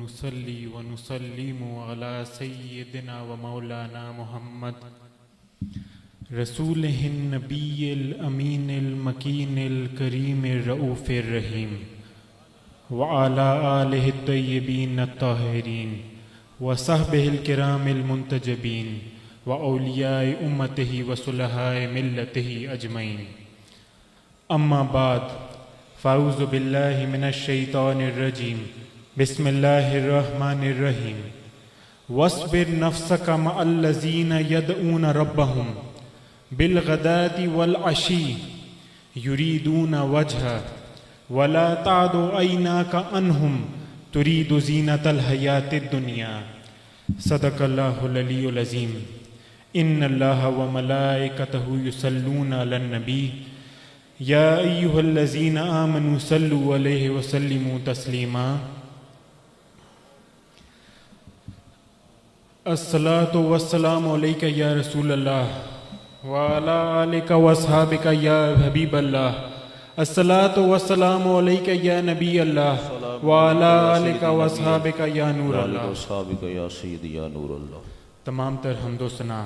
ونصلي ونسلم على سيدنا ومولانا محمد رسوله النبي الأمين المكين الكريم الرؤوف الرحيم وعلى آله الطيبين الطاهرين وصحبه الكرام المنتجبين وأولياء أمته وصلحاء ملته أجمعين. أما بعد فأعوذ بالله من الشيطان الرجيم. بسم الله الرحمن الرحيم. واصبر نفسك مع الذين يدعون ربهم بالغداة والعشي يريدون وجهه ولا تعد عيناك عنهم تريد زينة الحياة الدنيا. صدق الله العلي العظيم. إن الله وملائكته يصلون على النبي يا أيها الذين آمنوا صلوا عليه وسلموا تسليما. الصلاة والسلام عليك يا رسول الله وعلى آلك وأصحابك يا حبيب الله. الصلاة والسلام عليك يا نبي الله وعلى آلك وأصحابك يا نور الله. یا سیدی یا نور اللہ. تمام تر حمد و ثنا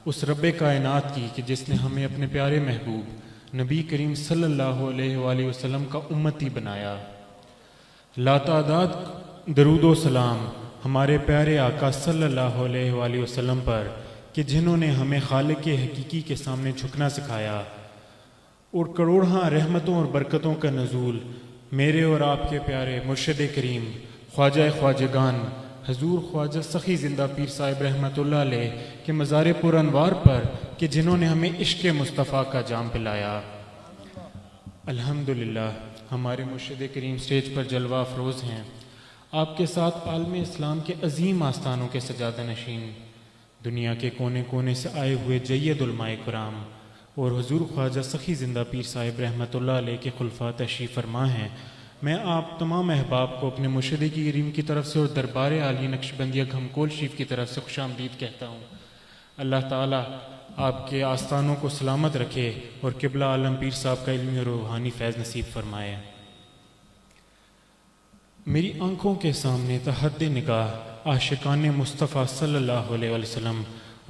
اس رب کائنات کی کہ جس نے ہمیں اپنے پیارے محبوب نبی کریم صلی اللہ علیہ وآلہ وسلم کا امتی بنایا. لاتعداد درود و سلام ہمارے پیارے آقا صلی اللہ علیہ وآلہ وسلم پر کہ جنہوں نے ہمیں خالق حقیقی کے سامنے جھکنا سکھایا، اور کروڑہاں رحمتوں اور برکتوں کا نزول میرے اور آپ کے پیارے مرشد کریم خواجہ خواجگان حضور خواجہ سخی زندہ پیر صاحب رحمۃ اللہ علیہ کے مزار پر انوار پر کہ جنہوں نے ہمیں عشق مصطفیٰ کا جام پلایا. الحمدللہ ہمارے مرشد کریم سٹیج پر جلوہ افروز ہیں. آپ کے ساتھ عالم اسلام کے عظیم آستانوں کے سجادہ نشین، دنیا کے کونے کونے سے آئے ہوئے جید علماء کرام اور حضور خواجہ سخی زندہ پیر صاحب رحمۃ اللہ علیہ کے خلفاء تشریف فرما ہیں. میں آپ تمام احباب کو اپنے مرشد کریم کی طرف سے اور دربار عالی نقشبندیہ گھمکول شریف کی طرف سے خوش آمدید کہتا ہوں. اللہ تعالیٰ آپ کے آستانوں کو سلامت رکھے اور قبلہ عالم پیر صاحب کا علمی اور روحانی فیض نصیب فرمائے. میری آنکھوں کے سامنے تحت نگاہ عاشقان مصطفیٰ صلی اللہ علیہ وسلم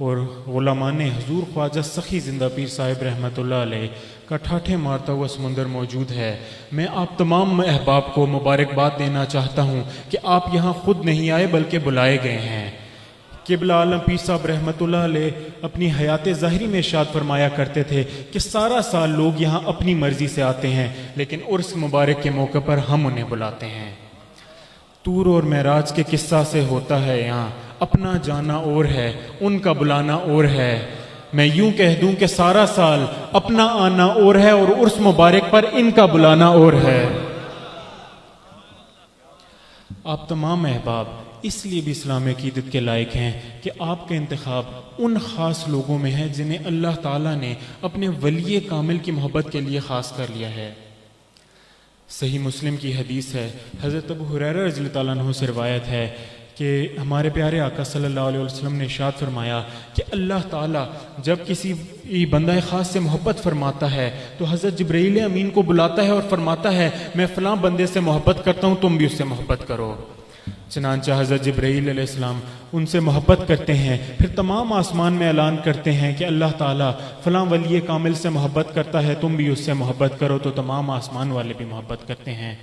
اور غلامان حضور خواجہ سخی زندہ پیر صاحب رحمۃ اللہ علیہ کا ٹھاٹھے مارتا ہوا سمندر موجود ہے. میں آپ تمام احباب کو مبارکباد دینا چاہتا ہوں کہ آپ یہاں خود نہیں آئے بلکہ بلائے گئے ہیں. قبلہ عالم پیر صاحب رحمۃ اللہ علیہ اپنی حیات ظاہری میں ارشاد فرمایا کرتے تھے کہ سارا سال لوگ یہاں اپنی مرضی سے آتے ہیں، لیکن عرس مبارک کے موقع پر ہم انہیں بلاتے ہیں. طور اور معراج کے قصہ سے ہوتا ہے یہاں اپنا جانا اور ہے، ان کا بلانا اور ہے. میں یوں کہہ دوں کہ سارا سال اپنا آنا اور ہے اور عرس مبارک پر ان کا بلانا اور ہے. آپ تمام احباب اس لیے بھی اسلام عقیدت کے لائق ہیں کہ آپ کا انتخاب ان خاص لوگوں میں ہے جنہیں اللہ تعالیٰ نے اپنے ولی کامل کی محبت کے لیے خاص کر لیا ہے. صحیح مسلم کی حدیث ہے، حضرت ابو ہریرہ رضی اللہ تعالیٰ عنہ سے روایت ہے کہ ہمارے پیارے آقا صلی اللہ علیہ وسلم نے ارشاد فرمایا کہ اللہ تعالیٰ جب کسی بندہ خاص سے محبت فرماتا ہے تو حضرت جبرائیل امین کو بلاتا ہے اور فرماتا ہے میں فلاں بندے سے محبت کرتا ہوں، تم بھی اس سے محبت کرو. چنانچہ حضرت جبرائیل علیہ السلام ان سے محبت کرتے ہیں، پھر تمام آسمان میں اعلان کرتے ہیں کہ اللہ تعالیٰ فلاں ولی کامل سے محبت کرتا ہے، تم بھی اس سے محبت کرو، تو تمام آسمان والے بھی محبت کرتے ہیں.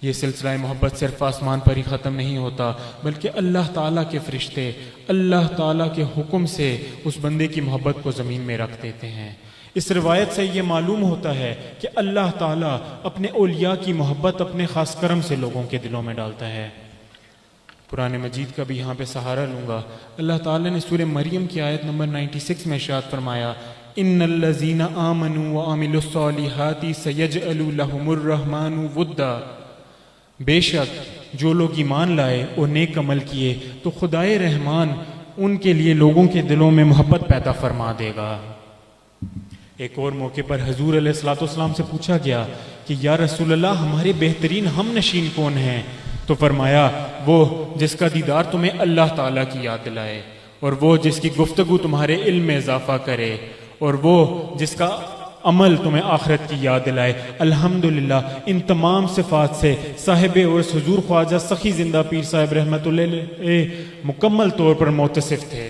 یہ سلسلہ محبت صرف آسمان پر ہی ختم نہیں ہوتا بلکہ اللہ تعالیٰ کے فرشتے اللہ تعالیٰ کے حکم سے اس بندے کی محبت کو زمین میں رکھ دیتے ہیں. اس روایت سے یہ معلوم ہوتا ہے کہ اللہ تعالیٰ اپنے اولیاء کی محبت اپنے خاص کرم سے لوگوں کے دلوں میں ڈالتا ہے. قرآن مجید کا بھی یہاں پہ سہارا لوں گا. اللہ تعالیٰ نے سورہ مریم کی آیت نمبر 96 میں ارشاد فرمایا ان الذین آمنوا وعملوا الصالحات سیجعل لهم الرحمن ودا. بے شک جو لوگ ایمان لائے اور نیک عمل کیے تو خدائے رحمان ان کے لیے لوگوں کے دلوں میں محبت پیدا فرما دے گا. ایک اور موقع پر حضور علیہ الصلوۃ والسلام سے پوچھا گیا کہ یا رسول اللہ ہمارے بہترین ہم نشین کون ہیں؟ تو فرمایا وہ جس کا دیدار تمہیں اللہ تعالیٰ کی یاد دلائے، اور وہ جس کی گفتگو تمہارے علم میں اضافہ کرے، اور وہ جس کا عمل تمہیں آخرت کی یاد دلائے۔ الحمدللہ ان تمام صفات سے صاحب عرس حضور خواجہ سخی زندہ پیر صاحب رحمۃ اللہ علیہ مکمل طور پر متصف تھے۔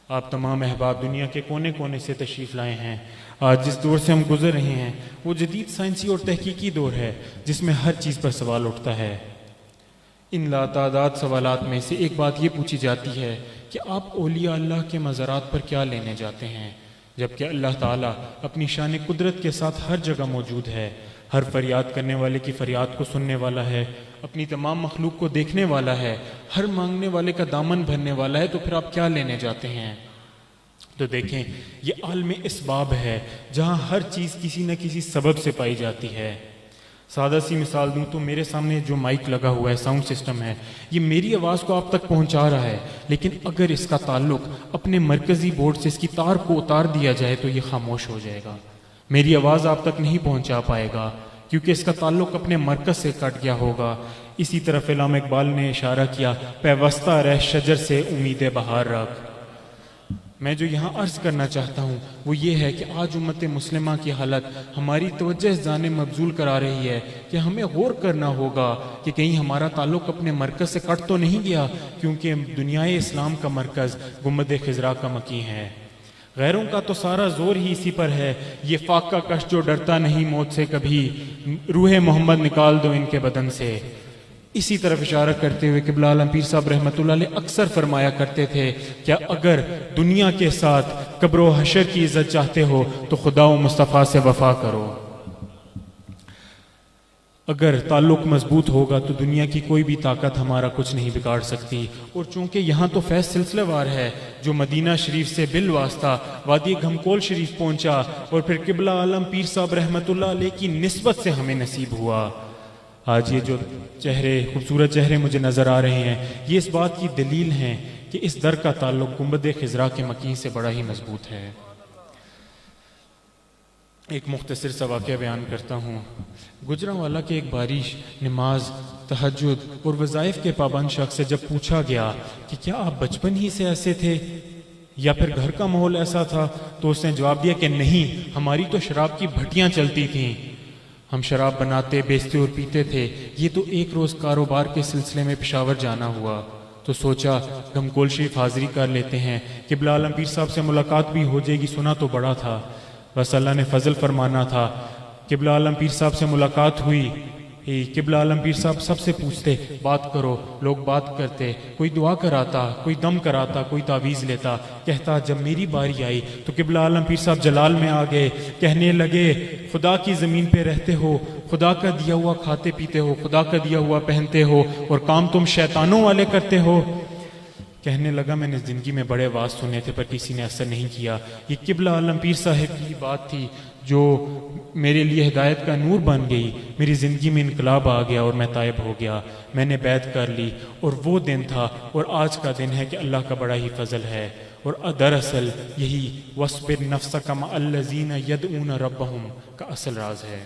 آپ تمام احباب دنیا کے کونے کونے سے تشریف لائے ہیں۔ آج جس دور سے ہم گزر رہے ہیں وہ جدید سائنسی اور تحقیقی دور ہے جس میں ہر چیز پر سوال اٹھتا ہے۔ ان لاتعداد سوالات میں سے ایک بات یہ پوچھی جاتی ہے کہ آپ اولیاء اللہ کے مزارات پر کیا لینے جاتے ہیں، جبکہ اللہ تعالیٰ اپنی شان قدرت کے ساتھ ہر جگہ موجود ہے، ہر فریاد کرنے والے کی فریاد کو سننے والا ہے، اپنی تمام مخلوق کو دیکھنے والا ہے، ہر مانگنے والے کا دامن بھرنے والا ہے، تو پھر آپ کیا لینے جاتے ہیں؟ تو دیکھیں یہ عالم اسباب ہے جہاں ہر چیز کسی نہ کسی سبب سے پائی جاتی ہے۔ سادہ سی مثال دوں تو میرے سامنے جو مائک لگا ہوا ہے، ساؤنڈ سسٹم ہے، یہ میری آواز کو آپ تک پہنچا رہا ہے، لیکن اگر اس کا تعلق اپنے مرکزی بورڈ سے اس کی تار کو اتار دیا جائے تو یہ خاموش ہو جائے گا، میری آواز آپ تک نہیں پہنچا پائے گا کیونکہ اس کا تعلق اپنے مرکز سے کٹ گیا ہوگا۔ اسی طرف علامہ اقبال نے اشارہ کیا، پیوستہ رہ شجر سے امید بہار رکھ۔ میں جو یہاں عرض کرنا چاہتا ہوں وہ یہ ہے کہ آج امت مسلمہ کی حالت ہماری توجہ اس جانب مبذول کرا رہی ہے کہ ہمیں غور کرنا ہوگا کہ کہیں ہمارا تعلق اپنے مرکز سے کٹ تو نہیں گیا، کیونکہ دنیائے اسلام کا مرکز گنبد خضرا کا مکین ہے۔ غیروں کا تو سارا زور ہی اسی پر ہے، یہ فاقہ کش جو ڈرتا نہیں موت سے کبھی، روح محمد نکال دو ان کے بدن سے۔ اسی طرف اشارہ کرتے ہوئے قبلہ عالم پیر صاحب رحمۃ اللہ علیہ اکثر فرمایا کرتے تھے کہ اگر دنیا کے ساتھ قبر و حشر کی عزت چاہتے ہو تو خدا و مصطفیٰ سے وفا کرو۔ اگر تعلق مضبوط ہوگا تو دنیا کی کوئی بھی طاقت ہمارا کچھ نہیں بگاڑ سکتی۔ اور چونکہ یہاں تو فیض سلسلہ وار ہے جو مدینہ شریف سے بالواسطہ وادی گھمکول شریف پہنچا اور پھر قبلہ عالم پیر صاحب رحمۃ اللہ علیہ کی نسبت سے ہمیں نصیب ہوا۔ آج یہ جو خوبصورت چہرے مجھے نظر آ رہے ہیں یہ اس بات کی دلیل ہیں کہ اس در کا تعلق گنبد خضرا کے مکین سے بڑا ہی مضبوط ہے۔ ایک مختصر سا واقعہ بیان کرتا ہوں۔ گجرانوالہ کے ایک بارش، نماز، تہجد اور وظائف کے پابند شخص سے جب پوچھا گیا کہ کیا آپ بچپن ہی سے ایسے تھے یا پھر گھر کا ماحول ایسا تھا، تو اس نے جواب دیا کہ نہیں، ہماری تو شراب کی بھٹیاں چلتی تھیں، ہم شراب بناتے، بیچتے اور پیتے تھے۔ یہ تو ایک روز کاروبار کے سلسلے میں پشاور جانا ہوا تو سوچا گھمکول شریف حاضری کر لیتے ہیں، قبلہ عالم پیر صاحب سے ملاقات بھی ہو جائے گی، سنا تو بڑا تھا، بس اللہ نے فضل فرمانا تھا۔ قبلہ عالم پیر صاحب سے ملاقات ہوئی، قبلہ عالم پیر صاحب سب سے پوچھتے بات کرو، لوگ بات کرتے، کوئی دعا کراتا، کوئی دم کراتا، کوئی تعویذ لیتا۔ کہتا جب میری باری آئی تو قبلہ عالم پیر صاحب جلال میں آ گئے، کہنے لگے خدا کی زمین پہ رہتے ہو، خدا کا دیا ہوا کھاتے پیتے ہو، خدا کا دیا ہوا پہنتے ہو، اور کام تم شیطانوں والے کرتے ہو۔ کہنے لگا میں نے زندگی میں بڑے واز سنے تھے پر کسی نے اثر نہیں کیا، یہ قبلہ عالم پیر صاحب کی بات تھی جو میرے لیے ہدایت کا نور بن گئی، میری زندگی میں انقلاب آ گیا اور میں تائب ہو گیا، میں نے بیعت کر لی، اور وہ دن تھا اور آج کا دن ہے کہ اللہ کا بڑا ہی فضل ہے۔ اور دراصل یہی وَاصْبِرْ نَفْسَكَ مَعَ الَّذِينَ يَدْعُونَ رَبَّهُمْ کا اصل راز ہے۔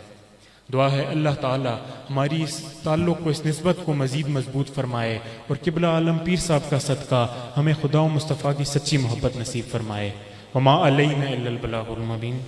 دعا ہے اللہ تعالیٰ ہماری اس تعلق کو، اس نسبت کو مزید مضبوط فرمائے، اور قبلہ عالم پیر صاحب کا صدقہ ہمیں خدا و مصطفیٰ کی سچی محبت نصیب فرمائے۔ وما علینا الا البلاغ المبین۔